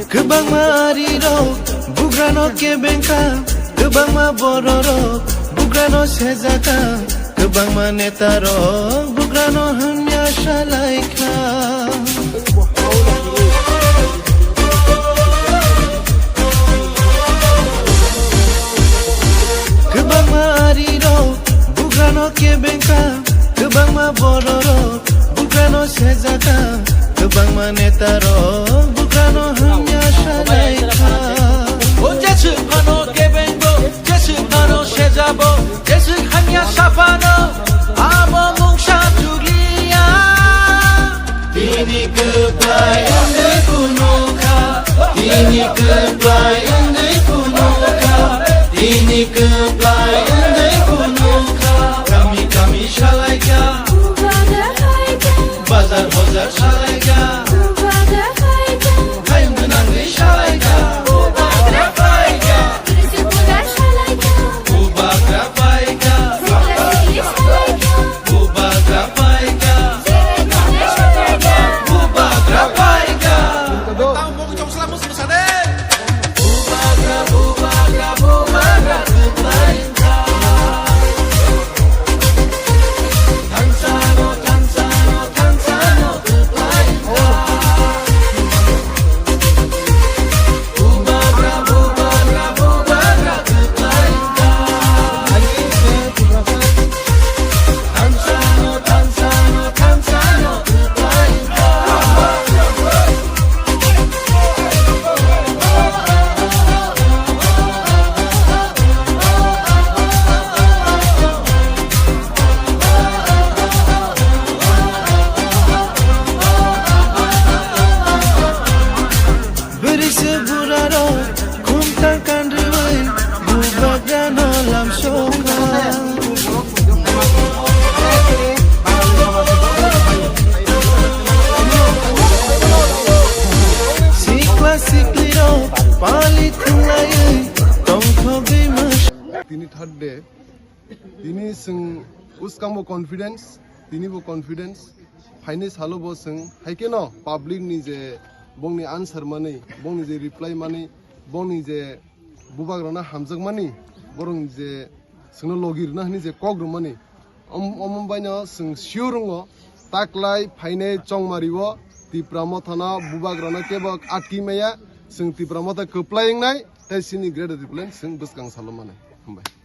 Kebang mariro, bugrano kebengka, kebang ma bororo, bugrano sezaka, kebang ma netaro, bugrano hanya shalaika. Kebang mariro, bugrano kebengka, kebang ma bororo, bugrano sezaka, kebang ma netaro, bugrano hanya shalaika. O jesu pano kebengo, jesu pano shezabo, jesu hanya shafano, amo mungsha julia. Ini kebayang di kunuka, ini kebayang di kunuka, ini kebayang di kunuka. Kami shalaika, bazar shalaika, hayam menang di shalaika. Tini third day, tini sing uskamo confidence, tini bo confidence, finance halo bo sing, haike no public ni je bong ni answer mani, bong ni je reply mani, bong ni je bubagrana hamjak mani, borong je sing no logir na ni je kogro mani, omombaino sing sure taklai finance chong maribo, tipramo thana bubagrana kebak atki maya, sing tipramo ta koplaying nai, tai sini grade reply sing buskang salomane. Bye.